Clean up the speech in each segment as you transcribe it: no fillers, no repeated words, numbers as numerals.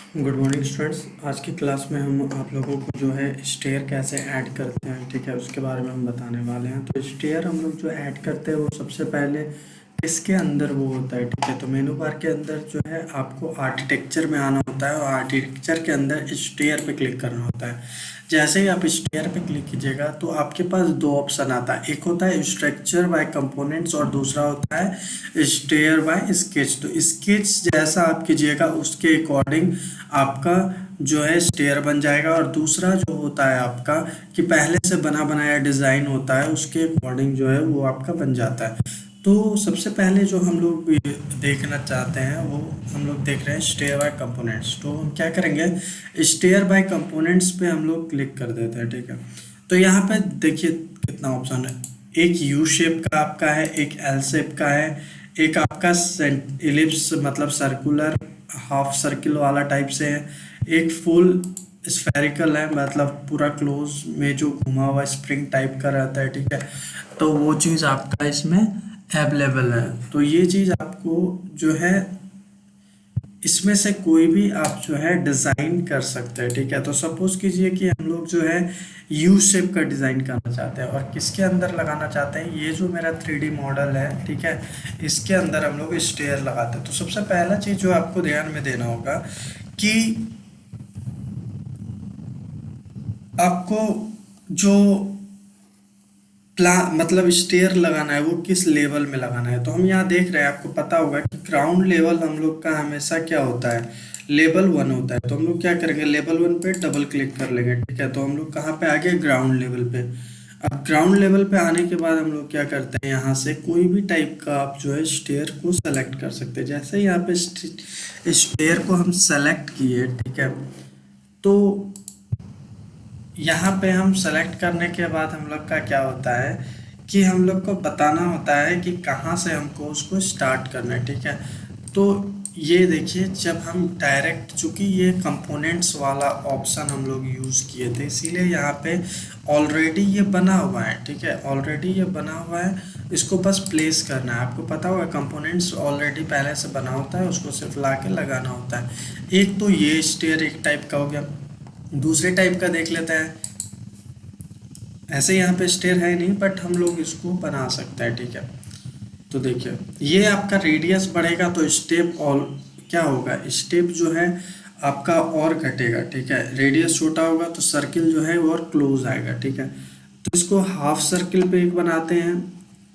Good morning students. आज की class में हम आप लोगों को जो है स्टेयर कैसे ऐड करते हैं, ठीक है, उसके बारे में हम बताने वाले हैं। तो स्टेयर हम लोग जो ऐड करते हैं वो सबसे पहले इसके अंदर वो होता है, ठीक है। तो मेनू बार के अंदर जो है आपको आर्किटेक्चर में आना होता है और आर्किटेक्चर के अंदर स्टेयर पे क्लिक करना होता है। जैसे ही आप स्टेयर पे क्लिक कीजिएगा तो आपके पास दो ऑप्शन आता है, एक होता है स्ट्रक्चर बाय कंपोनेंट्स और दूसरा होता है स्टेयर बाय स्केच। तो स्केच जैसा आप कीजिएगा उसके अकॉर्डिंग आपका जो है स्टेयर बन जाएगा, और दूसरा जो होता है आपका कि पहले से बना बनाया डिज़ाइन होता है उसके अकॉर्डिंग जो है वो आपका बन जाता है। तो सबसे पहले जो हम लोग ये देखना चाहते हैं वो हम लोग देख रहे हैं स्टेयर बाय कंपोनेंट्स। तो हम क्या करेंगे, स्टेयर बाय कंपोनेंट्स पे हम लोग क्लिक कर देते हैं, ठीक है। तो यहाँ पे देखिए कितना ऑप्शन है, एक यू शेप का आपका है, एक एल शेप का है, एक आपका इलिप्स मतलब सर्कुलर हाफ सर्किल वाला टाइप से है, एक फुल स्फेरिकल है मतलब पूरा क्लोज में जो घुमा हुआ स्प्रिंग टाइप का रहता है, ठीक है। तो वो चीज़ आपका इसमें अवेलेबल है। तो ये चीज़ आपको जो है इसमें से कोई भी आप जो है डिज़ाइन कर सकते हैं, ठीक है। तो सपोज कीजिए कि हम लोग जो है यू शेप का डिज़ाइन करना चाहते हैं और किसके अंदर लगाना चाहते हैं, ये जो मेरा 3D मॉडल है, ठीक है, इसके अंदर हम लोग स्टेयर लगाते हैं। तो सबसे पहला चीज़ जो आपको ध्यान में देना होगा कि आपको जो प्लान मतलब स्टेयर लगाना है वो किस लेवल में लगाना है। तो हम यहाँ देख रहे हैं, आपको पता होगा कि ग्राउंड लेवल हम लोग का हमेशा क्या होता है, लेवल 1 होता है। तो हम लोग क्या करेंगे, लेवल 1 पे डबल क्लिक कर लेंगे, ठीक है। तो हम लोग कहाँ पे आ गए, ग्राउंड लेवल पे। अब ग्राउंड लेवल पे आने के बाद हम लोग क्या करते हैं, यहाँ से कोई भी टाइप का आप जो है स्टेयर को सेलेक्ट कर सकते हैं। जैसे ही यहाँ पे स्टेयर को हम सेलेक्ट किए, ठीक है, तो यहाँ पे हम सेलेक्ट करने के बाद हम लोग का क्या होता है कि हम लोग को बताना होता है कि कहाँ से हमको उसको स्टार्ट करना है, ठीक है। तो ये देखिए, जब हम डायरेक्ट, चूंकि ये कंपोनेंट्स वाला ऑप्शन हम लोग यूज़ किए थे इसीलिए यहाँ पे ऑलरेडी ये बना हुआ है, ठीक है, ऑलरेडी ये बना हुआ है। इसको बस प्लेस करना है। आपको पता होगा कंपोनेंट्स ऑलरेडी पहले से बना होता है, उसको सिर्फ ला के लगाना होता है। एक तो ये स्टेयर एक टाइप का हो गया। दूसरे टाइप का देख लेते हैं। ऐसे यहाँ पे स्टेयर है नहीं बट हम लोग इसको बना सकते हैं, ठीक है। तो देखिए ये आपका रेडियस बढ़ेगा तो स्टेप और क्या होगा, स्टेप जो है आपका और घटेगा, ठीक है। रेडियस छोटा होगा तो सर्किल जो है वो और क्लोज आएगा, ठीक है। तो इसको हाफ सर्किल पे एक बनाते हैं,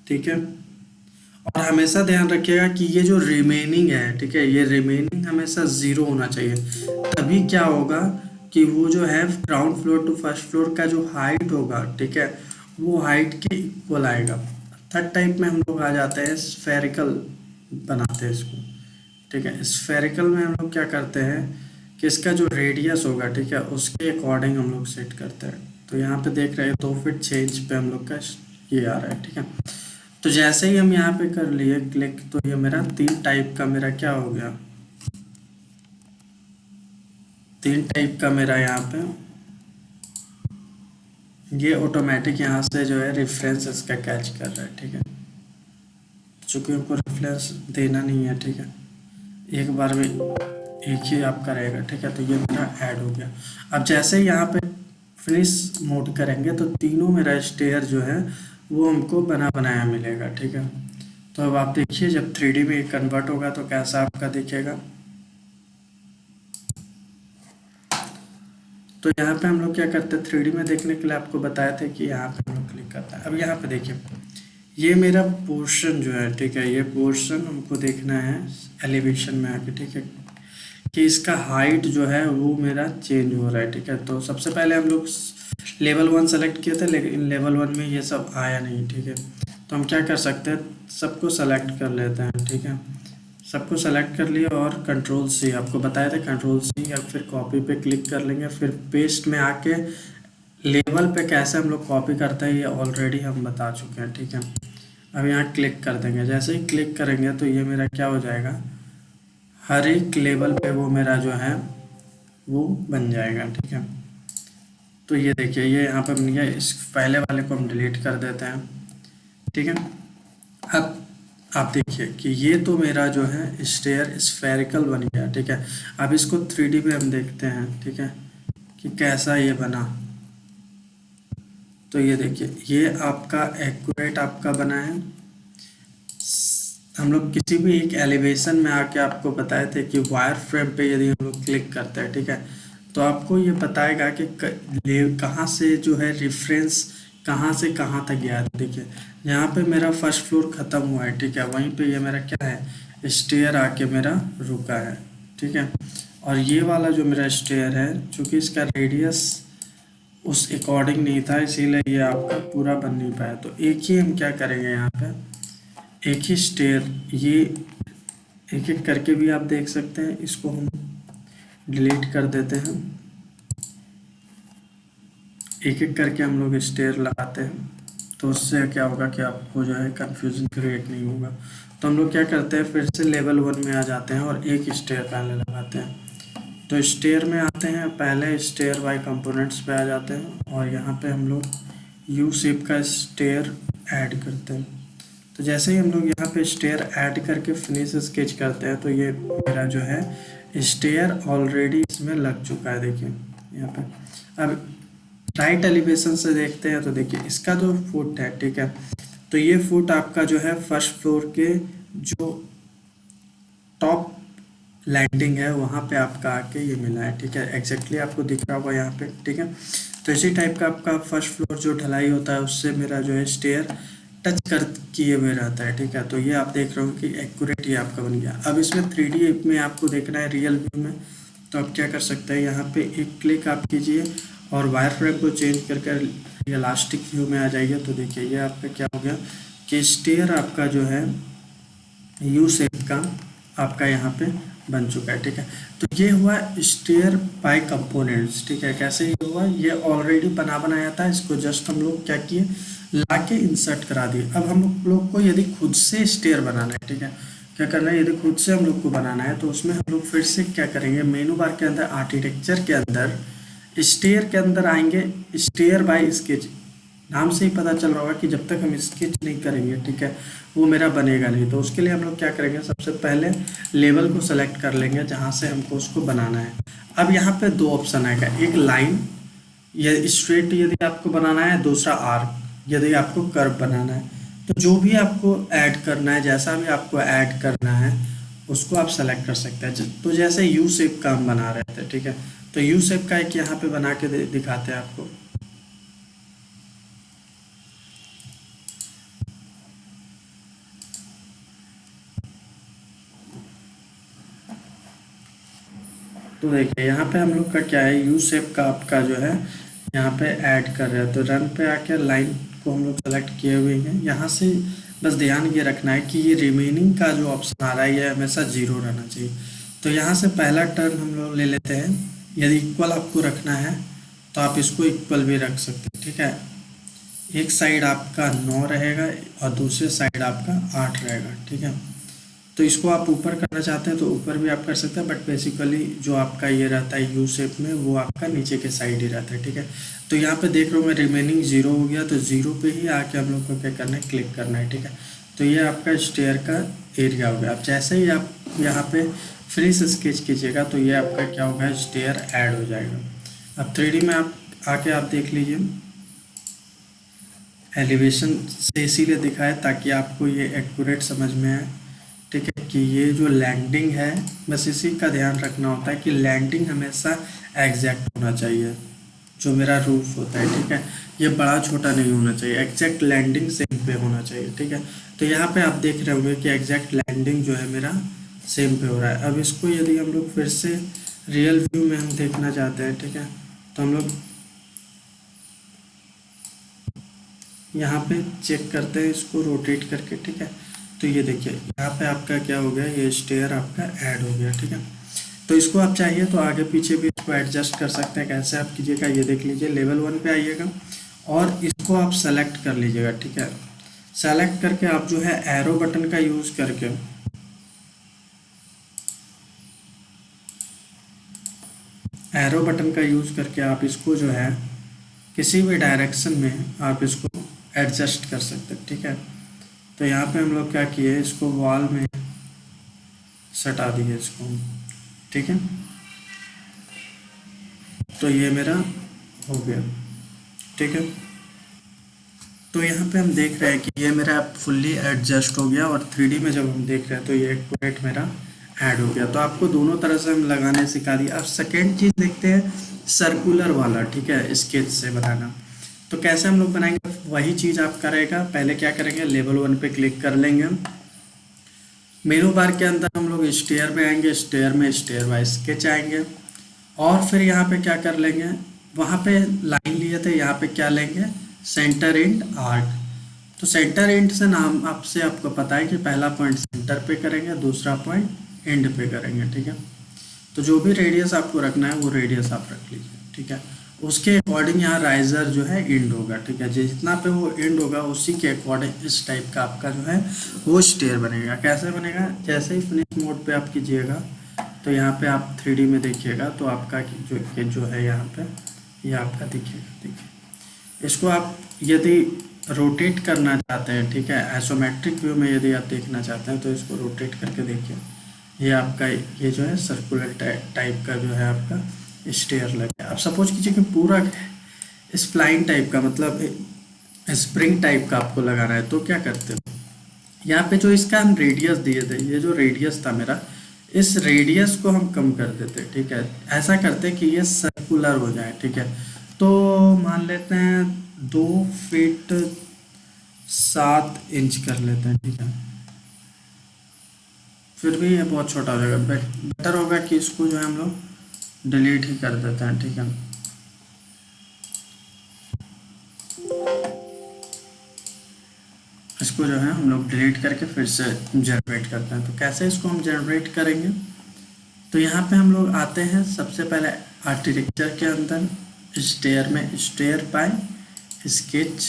ठीक है। और हमेशा ध्यान रखिएगा कि ये जो रिमेनिंग है, ठीक है, ये रिमेनिंग हमेशा ज़ीरो होना चाहिए। तभी क्या होगा कि वो जो है ground floor to first floor का जो हाइट होगा, ठीक है, वो हाइट के इक्वल आएगा। थर्ड टाइप में हम लोग आ जाते हैं, स्फेरिकल बनाते हैं इसको, ठीक है। स्फेरिकल में हम लोग क्या करते हैं कि इसका जो रेडियस होगा, ठीक है, उसके अकॉर्डिंग हम लोग सेट करते हैं। तो यहाँ पे देख रहे हैं 2 फीट चेंज पे हम लोग का ये आ रहा है, ठीक है। तो जैसे ही हम यहाँ पे कर लिए क्लिक तो ये मेरा 3 टाइप का मेरा क्या हो गया, 3 टाइप का मेरा यहाँ पे ये ऑटोमेटिक यहाँ से जो है रेफरेंस इसका कैच कर रहा है, ठीक है। चूंकि हमको रेफरेंस देना नहीं है, ठीक है, एक बार में एक ही आपका रहेगा, ठीक है। तो ये मेरा ऐड हो गया। अब जैसे ही यहाँ पे फिनिश मोड करेंगे तो तीनों मेरा स्टेयर जो है वो हमको बना बनाया मिलेगा, ठीक है। तो अब आप देखिए जब 3D में कन्वर्ट होगा तो कैसा आपका दिखेगा। तो यहाँ पे हम लोग क्या करते हैं, 3D में देखने के लिए आपको बताया था कि यहाँ पे हम लोग क्लिक करते हैं। अब यहाँ पे देखिए ये मेरा पोर्शन जो है, ठीक है, ये पोर्शन हमको देखना है एलिवेशन में आके, ठीक है, कि इसका हाइट जो है वो मेरा चेंज हो रहा है, ठीक है। तो सबसे पहले हम लोग लेवल 1 सेलेक्ट किया था लेकिन लेवल 1 में ये सब आया नहीं, ठीक है। तो हम क्या कर सकते हैं, सबको सेलेक्ट कर लेते हैं, ठीक है। सबको सेलेक्ट कर लिया और कंट्रोल सी, आपको बताया था कंट्रोल सी, या फिर कॉपी पे क्लिक कर लेंगे। फिर पेस्ट में आके लेवल पे कैसे हम लोग कॉपी करते हैं ये ऑलरेडी हम बता चुके हैं, ठीक है। अब यहाँ क्लिक कर देंगे। जैसे ही क्लिक करेंगे तो ये मेरा क्या हो जाएगा, हर एक लेवल पे वो मेरा जो है वो बन जाएगा, ठीक है। तो ये देखिए ये यहाँ पे बन गया। इस पहले वाले को हम डिलीट कर देते हैं, ठीक है। अब आप देखिए कि ये तो मेरा जो है स्टेयर स्फेरिकल बन गया, ठीक है। अब इसको 3D में हम देखते हैं, ठीक है, कि कैसा ये बना। तो ये देखिए ये आपका एक्यूरेट आपका बना है। हम लोग किसी भी एक एलिवेशन में आके आपको बताए थे कि वायर फ्रेम पे यदि हम लोग क्लिक करते हैं, ठीक है, तो आपको ये बताएगा कि कहाँ से जो है रेफरेंस कहाँ से कहाँ तक गया है। तो देखिए यहाँ पे मेरा फर्स्ट फ्लोर ख़त्म हुआ है, ठीक है, वहीं पे ये मेरा क्या है, स्टेयर आके मेरा रुका है, ठीक है। और ये वाला जो मेरा स्टेयर है, चूँकि इसका रेडियस उस अकॉर्डिंग नहीं था, इसीलिए ये आपका पूरा बन नहीं पाया। तो एक ही हम क्या करेंगे यहाँ पे, एक ही स्टेयर, ये एक एक करके भी आप देख सकते हैं, इसको हम डिलीट कर देते हैं। एक एक करके हम लोग स्टेयर लगाते हैं, तो उससे क्या होगा कि आपको जो है कंफ्यूजन क्रिएट नहीं होगा। तो हम लोग क्या करते हैं, फिर से लेवल 1 में आ जाते हैं और एक स्टेयर पहले लगाते हैं। तो स्टेयर में आते हैं, पहले स्टेयर बाय कंपोनेंट्स पे आ जाते हैं और यहाँ पे हम लोग यू शेप का स्टेयर ऐड करते हैं। तो जैसे ही हम लोग यहाँ पे स्टेयर ऐड करके फिनिश स्केच करते हैं, तो ये मेरा जो है स्टेयर ऑलरेडी इसमें लग चुका है। देखिए यहाँ पे अब राइट एलिवेशन से देखते हैं, तो देखिए इसका जो फुट है, ठीक है, तो ये फुट आपका जो है फर्स्ट फ्लोर के जो टॉप लैंडिंग है वहाँ पे आपका आके ये मिला है, ठीक है, एग्जैक्टली आपको दिख रहा होगा यहाँ पे, ठीक है। तो इसी टाइप का आपका फर्स्ट फ्लोर जो ढलाई होता है उससे मेरा जो है स्टेयर टच कर किए हुए रहता है, ठीक है। तो ये आप देख रहे हो कि एक्यूरेट ये आपका बन गया। अब इसमें 3D में आपको देखना है रियल व्यू में, तो आप क्या कर सकते हैं, यहाँ पे एक क्लिक आप कीजिए और वायर फ्रेम को चेंज करके रियलिस्टिक व्यू में आ जाइए। तो देखिए ये आपका क्या हो गया कि स्टेयर आपका जो है यू शेप का आपका यहाँ पे बन चुका है, ठीक है। तो ये हुआ स्टेयर बाय कंपोनेंट्स, ठीक है। कैसे ये हुआ, ये ऑलरेडी बना बनाया था, इसको जस्ट हम लोग क्या किए, लाके इंसर्ट करा दिए। अब हम लोग को यदि खुद से स्टेयर बनाना है, ठीक है, क्या करना है, यदि खुद से हम लोग को बनाना है तो उसमें हम लोग फिर से क्या करेंगे, मेनू बार के अंदर आर्किटेक्चर के अंदर स्टेयर के अंदर आएंगे, स्टेयर बाय स्केच, नाम से ही पता चल रहा होगा कि जब तक हम स्केच नहीं करेंगे, ठीक है, वो मेरा बनेगा नहीं। तो उसके लिए हम लोग क्या करेंगे, सबसे पहले लेवल को सेलेक्ट कर लेंगे जहाँ से हमको उसको बनाना है। अब यहाँ पे दो ऑप्शन आएगा, एक लाइन या स्ट्रेट यदि आपको बनाना है, दूसरा आर्क यदि आपको कर्व बनाना है। तो जो भी आपको ऐड करना है, जैसा भी आपको ऐड करना है उसको आप सेलेक्ट कर सकते हैं। तो जैसे यू शेप का हम बना रहे थे, ठीक है, तो यू शेप का एक यहाँ पे बना के दिखाते हैं आपको। तो देखिए यहाँ पे हम लोग का क्या है, यू शेप का आपका जो है यहाँ पे ऐड कर रहे हैं। तो रन पे आके लाइन को हम लोग सेलेक्ट किए हुए हैं। यहाँ से बस ध्यान ये रखना है कि ये रिमेनिंग का जो ऑप्शन आ रहा है ये हमेशा 0 रहना चाहिए। तो यहाँ से पहला टर्न हम लोग ले लेते हैं, यदि इक्वल आपको रखना है तो आप इसको इक्वल भी रख सकते हैं, ठीक है। एक साइड आपका 9 रहेगा और दूसरे साइड आपका 8 रहेगा, ठीक है। तो इसको आप ऊपर करना चाहते हैं तो ऊपर भी आप कर सकते हैं, बट बेसिकली जो आपका ये रहता है यू शेप में वो आपका नीचे के साइड ही रहता है, ठीक है। तो यहाँ पे देख रहा हूँ मैं रिमेनिंग 0 हो गया, तो 0 पे ही आके हम लोग को क्या करना है, क्लिक करना है, ठीक है। तो ये आपका स्टेयर का एरिया हो गया। अब जैसे ही आप यहाँ पे फिनिश स्केच कीजिएगा तो ये आपका क्या होगा, स्टेयर ऐड हो जाएगा। अब 3D में आप आके आप देख लीजिए, एलिवेशन से इसीलिए दिखाए ताकि आपको ये एक्यूरेट समझ में आए, ठीक है, कि ये जो लैंडिंग है बस इसी का ध्यान रखना होता है कि लैंडिंग हमेशा एग्जैक्ट होना चाहिए। जो मेरा रूफ होता है, ठीक है, ये बड़ा छोटा नहीं होना चाहिए, एग्जैक्ट लैंडिंग सेम पे होना चाहिए, ठीक है। तो यहाँ पे आप देख रहे होंगे कि एग्जैक्ट लैंडिंग जो है मेरा सेम पे हो रहा है। अब इसको यदि हम लोग फिर से रियल व्यू में हम देखना चाहते हैं, ठीक है, तो हम लोग यहाँ पे चेक करते हैं इसको रोटेट करके, ठीक है। तो ये देखिए यहाँ पे आपका क्या हो गया, ये स्टेयर आपका ऐड हो गया, ठीक है। तो इसको आप चाहिए तो आगे पीछे भी इसको एडजस्ट कर सकते हैं। कैसे आप कीजिएगा, ये देख लीजिए, लेवल 1 पे आइएगा और इसको आप सेलेक्ट कर लीजिएगा, ठीक है। सेलेक्ट करके आप जो है एरो बटन का यूज़ करके आप इसको जो है किसी भी डायरेक्शन में आप इसको एडजस्ट कर सकते हैं, ठीक है। तो यहाँ पे हम लोग क्या किए, इसको वॉल में सटा दिए इसको, ठीक है। तो ये मेरा हो गया, ठीक है। तो यहाँ पे हम देख रहे हैं कि ये मेरा फुल्ली एडजस्ट हो गया, और 3D में जब हम देख रहे हैं तो ये एक प्रोडक्ट मेरा ऐड हो गया। तो आपको दोनों तरह से हम लगाने सिखा दिया। अब सेकेंड चीज़ देखते हैं, सर्कुलर वाला, ठीक है, स्केच से बनाना। तो कैसे हम लोग बनाएंगे, वही चीज़ आप करेगा। पहले क्या करेंगे, लेवल 1 पे क्लिक कर लेंगे। मेनू बार के अंदर हम लोग स्टेयर में आएंगे, स्टेयर में स्टेयर बाय स्केच आएंगे, और फिर यहाँ पे क्या कर लेंगे, वहाँ पे लाइन लिए थे, यहाँ पे क्या लेंगे, सेंटर इंड आर्क। तो सेंटर इंड से नाम आपसे आपको पता है कि पहला पॉइंट सेंटर पे करेंगे, दूसरा पॉइंट एंड पे करेंगे, ठीक है। तो जो भी रेडियस आपको रखना है वो रेडियस आप रख लीजिए, ठीक है। उसके अकॉर्डिंग यहाँ राइजर जो है एंड होगा, ठीक है। जितना पे वो एंड होगा उसी के अकॉर्डिंग इस टाइप का आपका जो है वो स्टेयर बनेगा। कैसे बनेगा, जैसे ही फिनिश मोड पे आप कीजिएगा तो यहाँ पे आप 3D में देखिएगा तो आपका जो है यहाँ पे ये आपका दिखेगा, देखिए। इसको आप यदि रोटेट करना चाहते हैं, ठीक है, आइसोमेट्रिक व्यू में यदि आप देखना चाहते हैं तो इसको रोटेट करके देखिए। ये आपका ये जो है सर्कुलर टाइप का जो है आपका स्टेयर लगे। आप सपोज कीजिए कि पूरा स्प्लाइन टाइप का, मतलब स्प्रिंग टाइप का आपको लगाना है, तो क्या करते हो, यहाँ पे जो इसका हम रेडियस दिए थे, ये जो रेडियस था मेरा, इस रेडियस को हम कम कर देते, ठीक है। ऐसा करते कि ये सर्कुलर हो जाए, ठीक है। तो मान लेते हैं 2 फीट 7 इंच कर लेते हैं, ठीक है। फिर भी ये बहुत छोटा हो जाएगा, बेटर होगा कि इसको जो है हम लोग डिलीट ही कर देते हैं, ठीक है। इसको जो है हम लोग डिलीट करके फिर से जनरेट करते हैं। तो कैसे इसको हम जनरेट करेंगे, तो यहाँ पे हम लोग आते हैं सबसे पहले आर्किटेक्चर के अंदर, स्टेयर में स्टेयर बाय स्केच,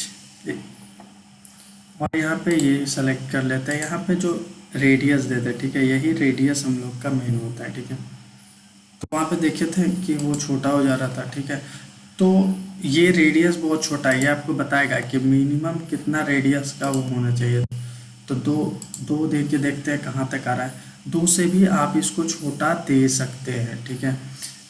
और यहाँ पे ये सेलेक्ट कर लेते हैं। यहाँ पे जो रेडियस देते हैं, ठीक है, यही रेडियस हम लोग का मेन होता है, ठीक है। तो वहाँ पे देखे थे कि वो छोटा हो जा रहा था, ठीक है। तो ये रेडियस बहुत छोटा है, ये आपको बताएगा कि मिनिमम कितना रेडियस का वो होना चाहिए। तो दो दे के देखते हैं कहाँ तक आ रहा है। 2 से भी आप इसको छोटा दे सकते हैं, ठीक है,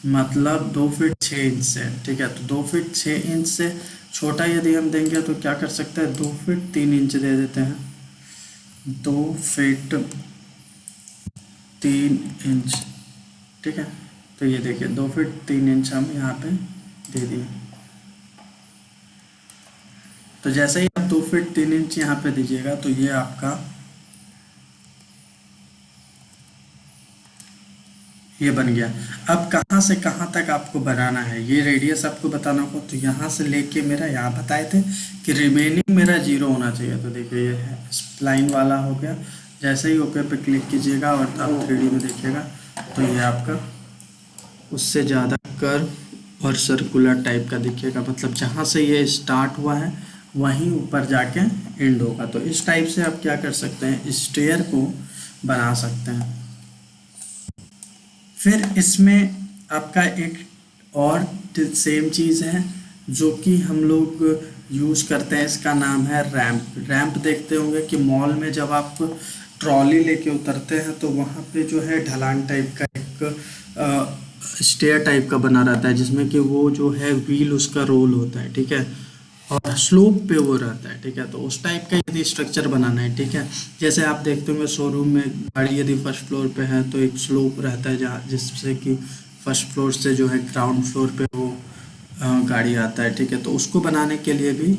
मतलब 2 फीट 6 इंच से, ठीक है। तो 2 फीट 6 इंच से छोटा यदि हम देंगे तो क्या कर सकते हैं, 2 फीट 3 इंच दे देते हैं, 2 फीट 3 इंच, ठीक है। तो ये देखिए 2 फीट 3 इंच हम यहाँ पे दे दिए। तो जैसे ही आप 2 फीट 3 इंच यहाँ पे दीजिएगा तो ये आपका ये बन गया। अब कहाँ से कहाँ तक आपको बनाना है, ये रेडियस आपको बताना होगा। तो यहाँ से लेके मेरा यहाँ बताए थे कि रिमेनिंग मेरा 0 होना चाहिए। तो देखिए ये है स्प्लाइन वाला हो गया। जैसे ही ओके पे क्लिक कीजिएगा और आप 3D में देखिएगा तो ये आपका उससे ज़्यादा कर्व और सर्कुलर टाइप का दिखेगा, मतलब जहाँ से ये स्टार्ट हुआ है वहीं ऊपर जाके एंड होगा। तो इस टाइप से आप क्या कर सकते हैं, स्टेयर को बना सकते हैं। फिर इसमें आपका एक और सेम चीज़ है जो कि हम लोग यूज़ करते हैं, इसका नाम है रैंप। रैंप देखते होंगे कि मॉल में जब आप ट्रॉली लेके उतरते हैं तो वहाँ पे जो है ढलान टाइप का एक स्टेयर टाइप का बना रहता है, जिसमें कि वो जो है व्हील उसका रोल होता है, ठीक है, और स्लोप पे वो रहता है, ठीक है। तो उस टाइप का यदि स्ट्रक्चर बनाना है, ठीक है, जैसे आप देखते होंगे शोरूम में गाड़ी यदि फर्स्ट फ्लोर पे है तो एक स्लोप रहता है जहाँ जिससे कि फर्स्ट फ्लोर से जो है ग्राउंड फ्लोर पे वो गाड़ी आता है, ठीक है। तो उसको बनाने के लिए भी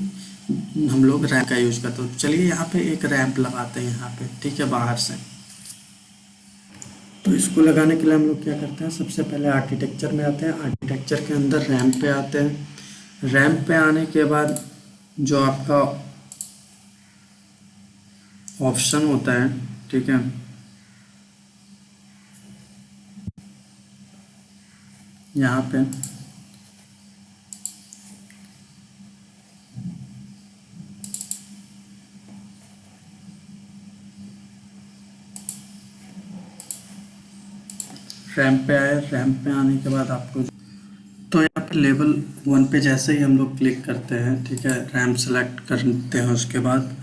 हम लोग रैंप का यूज़ करते हैं। तो चलिए यहाँ पे एक रैंप लगाते हैं यहाँ पे, ठीक है, बाहर से। तो इसको लगाने के लिए हम लोग क्या करते हैं, सबसे पहले आर्किटेक्चर में आते हैं, आर्किटेक्चर के अंदर रैंप पे आते हैं। रैंप पे आने के बाद जो आपका ऑप्शन होता है, ठीक है, यहाँ पे रैंप पे आए। रैंप पे आने के बाद आपको तो यहाँ पे लेवल 1 पे जैसे ही हम लोग क्लिक करते हैं, ठीक है, रैंप सेलेक्ट करते हैं उसके बाद,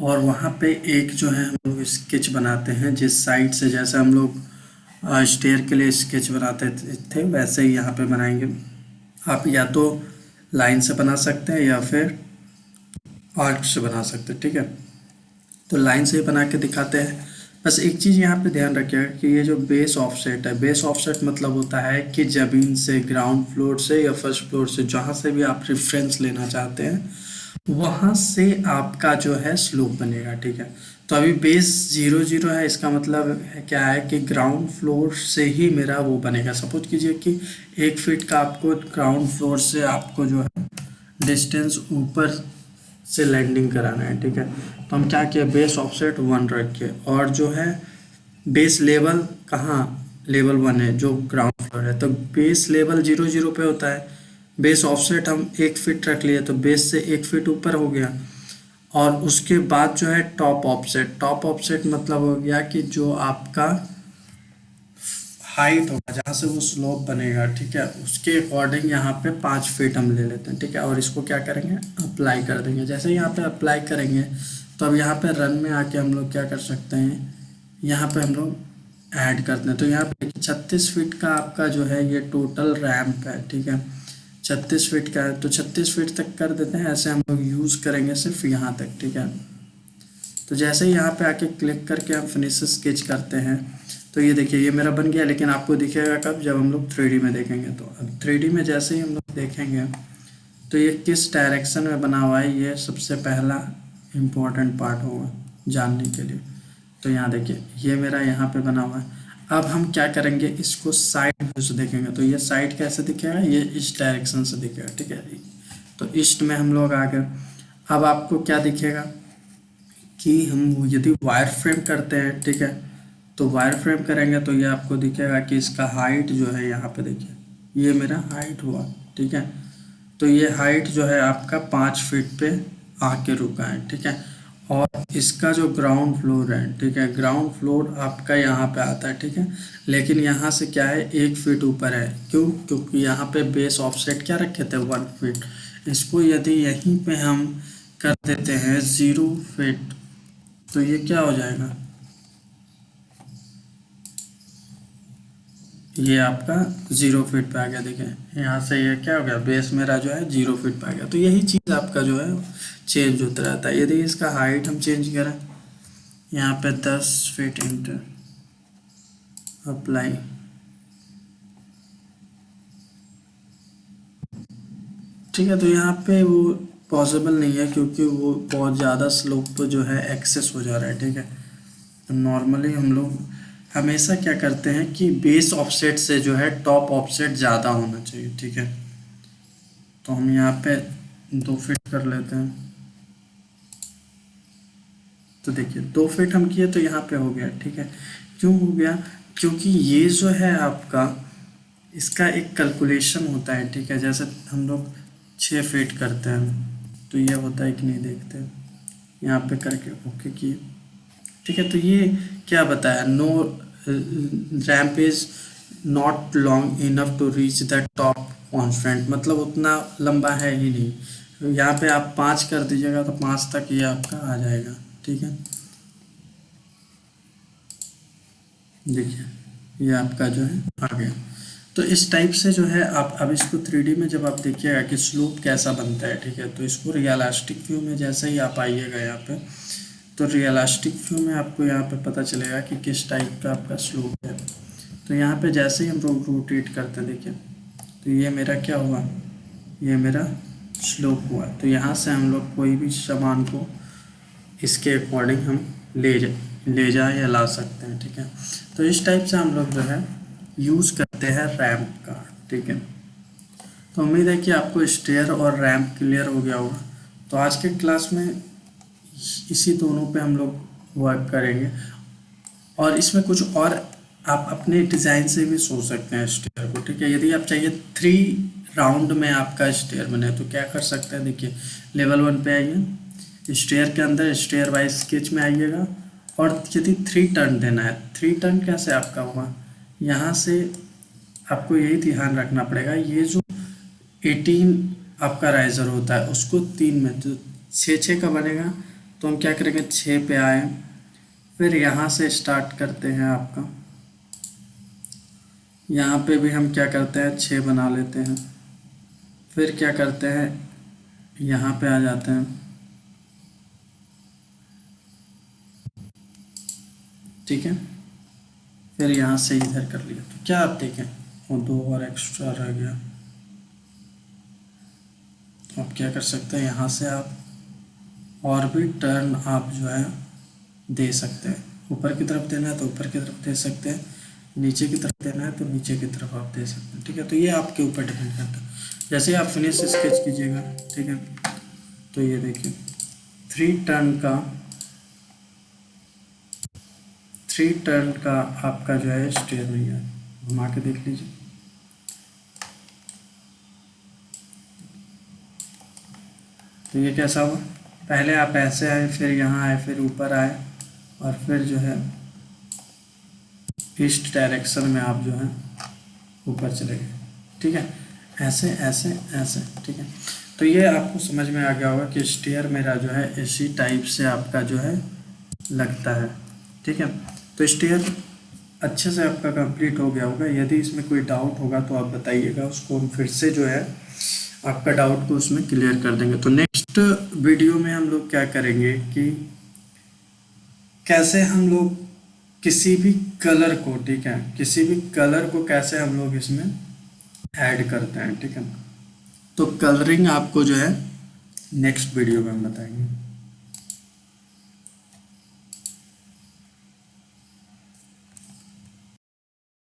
और वहाँ पे एक जो है हम लोग स्केच बनाते हैं जिस साइड से, जैसे हम लोग स्टेयर के लिए स्केच बनाते थे वैसे ही यहाँ पे बनाएंगे। आप या तो लाइन से बना सकते हैं या फिर आर्क से बना सकते हैं, ठीक है। तो लाइन से ही बना के दिखाते हैं। बस एक चीज़ यहाँ पे ध्यान रखिएगा कि ये जो बेस ऑफसेट है, बेस ऑफसेट मतलब होता है कि ज़मीन से, ग्राउंड फ्लोर से या फर्स्ट फ्लोर से, जहाँ से भी आप रेफरेंस लेना चाहते हैं वहाँ से आपका जो है स्लोप बनेगा, ठीक है। तो अभी बेस 0 0 है, इसका मतलब है क्या है कि ग्राउंड फ्लोर से ही मेरा वो बनेगा। सपोज कीजिए कि 1 फीट का आपको ग्राउंड फ्लोर से आपको जो है डिस्टेंस ऊपर से लैंडिंग कराना है, ठीक है। तो हम क्या किए, बेस ऑफसेट 1 रखे और जो है बेस लेवल कहाँ, लेवल 1 है जो ग्राउंड फ्लोर है, तो बेस लेवल 0 0 पे होता है। बेस ऑफसेट हम 1 फीट रख लिए तो बेस से 1 फीट ऊपर हो गया। और उसके बाद जो है टॉप ऑफसेट, टॉप ऑफसेट मतलब हो गया कि जो आपका हाइट होगा जहाँ से वो स्लोप बनेगा, ठीक है, उसके अकॉर्डिंग यहाँ पे 5 फीट हम ले लेते हैं, ठीक है। और इसको क्या करेंगे, अप्लाई कर देंगे। जैसे यहाँ पे अप्लाई करेंगे तो अब यहाँ पे रन में आके हम लोग क्या कर सकते हैं, यहाँ पे हम लोग ऐड करते हैं। तो यहाँ पे 36 फीट का आपका जो है ये टोटल रैम्प है, ठीक है। 36 फीट का है तो 36 फीट तक कर देते हैं। ऐसे हम लोग यूज़ करेंगे सिर्फ यहाँ तक, ठीक है। तो जैसे ही यहाँ पे आके क्लिक करके हम फिनिश स्केच करते हैं तो ये देखिए ये मेरा बन गया। लेकिन आपको दिखेगा कब, जब हम लोग 3D में देखेंगे। तो अब 3D में जैसे ही हम लोग देखेंगे तो ये किस डायरेक्शन में बना हुआ है, ये सबसे पहला इम्पोर्टेंट पार्ट होगा जानने के लिए। तो यहाँ देखिए ये मेरा यहाँ पे बना हुआ है। अब हम क्या करेंगे, इसको साइड व्यू से देखेंगे। तो ये साइड कैसे दिखेगा, ये इस डायरेक्शन से दिखेगा, ठीक है। तो ईस्ट में हम लोग आ गए। अब आपको क्या दिखेगा कि हम यदि वायर फ्रेम करते हैं, ठीक है, तो वायर फ्रेम करेंगे तो ये आपको दिखेगा कि इसका हाइट जो है यहाँ पे देखिए ये मेरा हाइट हुआ, ठीक है। तो ये हाइट जो है आपका 5 फीट पे आके रुका है, ठीक है। और इसका जो ग्राउंड फ्लोर है, ठीक है, ग्राउंड फ्लोर आपका यहाँ पे आता है, ठीक है। लेकिन यहाँ से क्या है 1 फीट ऊपर है, क्यों, क्योंकि यहाँ पे बेस ऑफसेट क्या रखे थे 1 फीट। इसको यदि यहीं पे हम कर देते हैं 0 फीट तो ये क्या हो जाएगा, ये आपका 0 फीट पे आ गया। देखिए यहाँ से ये क्या हो गया, बेस मेरा जो है 0 फीट पे आ गया। तो यही चीज़ आपका जो है चेंज होता रहता है। यदि इसका हाइट हम चेंज करें यहाँ पे 10 फीट इंटर अप्लाई, ठीक है। तो यहाँ पे वो पॉसिबल नहीं है क्योंकि वो बहुत ज़्यादा स्लोप पे जो है एक्सेस हो जा रहा है, ठीक है। तो नॉर्मली हम लोग हमेशा क्या करते हैं कि बेस ऑफसेट से जो है टॉप ऑफसेट ज़्यादा होना चाहिए, ठीक है। तो हम यहाँ पे 2 फीट कर लेते हैं। तो देखिए 2 फीट हम किए तो यहाँ पे हो गया, ठीक है। क्यों हो गया, क्योंकि ये जो है आपका इसका एक कैलकुलेशन होता है, ठीक है। जैसे हम लोग 6 फीट करते हैं तो ये होता है कि नहीं देखते हैं। यहाँ पे करके ओके किए, ठीक है। तो ये क्या बताया, no ramp is not long enough to reach the top constant, मतलब उतना लंबा है ही नहीं। यहाँ पे आप 5 कर दीजिएगा तो 5 तक ये आपका आ जाएगा, ठीक है। देखिए ये आपका जो है आ गया। तो इस टाइप से जो है आप अब इसको 3D में जब आप देखिएगा कि स्लोप कैसा बनता है, ठीक है, तो इसको रियलिस्टिक व्यू में जैसे ही आप आइएगा यहाँ पे तो रियलिस्टिक व्यू में आपको यहाँ पे पता चलेगा कि किस टाइप का आपका स्लोप है। तो यहाँ पे जैसे ही हम लोग रोटेट करते हैं देखिए तो ये मेरा क्या हुआ, ये मेरा स्लोप हुआ। तो यहाँ से हम लोग कोई भी सामान को इसके अकॉर्डिंग हम ले जाए या ला सकते हैं, ठीक है। तो इस टाइप से हम लोग जो है यूज़ करते हैं रैम्प का, ठीक है। तो उम्मीद है कि आपको स्टेयर और रैम्प क्लियर हो गया होगा। तो आज के क्लास में इसी दोनों पे हम लोग वर्क करेंगे और इसमें कुछ और आप अपने डिज़ाइन से भी सोच सकते हैं स्टेयर को, ठीक है। यदि आप चाहिए 3 राउंड में आपका स्टेयर बने तो क्या कर सकते हैं, देखिए लेवल 1 पे आइए, स्टेयर के अंदर स्टेयर वाइज स्केच में आइएगा और यदि 3 टर्न देना है, 3 टर्न कैसे आपका होगा, यहाँ से आपको यही ध्यान रखना पड़ेगा, ये जो 18 आपका राइजर होता है उसको 3 में, तो 6 6 का बनेगा तो हम क्या करेंगे, 6 पे आए, फिर यहाँ से स्टार्ट करते हैं आपका, यहाँ पे भी हम क्या करते हैं 6 बना लेते हैं, फिर क्या करते हैं यहाँ पे आ जाते हैं, ठीक है, फिर यहाँ से इधर कर लिया, तो क्या आप देखें वो 2 और एक्स्ट्रा रह गया। आप क्या कर सकते हैं, यहाँ से आप और भी टर्न आप जो है दे सकते हैं, ऊपर की तरफ देना है तो ऊपर की तरफ दे सकते हैं, नीचे की तरफ देना है तो नीचे की तरफ आप दे सकते हैं, ठीक है। तो ये आपके ऊपर डिपेंड करता है, जैसे आप फिनिश स्केच कीजिएगा, ठीक है। तो ये देखिए 3 टर्न का आपका जो है स्टेयर नहीं है, घुमा के देख लीजिए। तो ये कैसा हुआ, पहले आप ऐसे आए, फिर यहाँ आए, फिर ऊपर आए, और फिर जो है ईस्ट डायरेक्शन में आप जो है ऊपर चले गए, ठीक है, ऐसे ऐसे ऐसे, ठीक है। तो ये आपको समझ में आ गया होगा कि स्टेयर मेरा जो है इसी टाइप से आपका जो है लगता है, ठीक है। तो स्टेयर अच्छे से आपका कंप्लीट हो गया होगा। यदि इसमें कोई डाउट होगा तो आप बताइएगा, उसको हम फिर से जो है आपका डाउट को उसमें क्लियर कर देंगे। तो नेक्स्ट वीडियो में हम लोग क्या करेंगे कि कैसे हम लोग किसी भी कलर को, ठीक है, किसी भी कलर को कैसे हम लोग इसमें ऐड करते हैं, ठीक है। तो कलरिंग आपको जो है नेक्स्ट वीडियो में हम बताएंगे।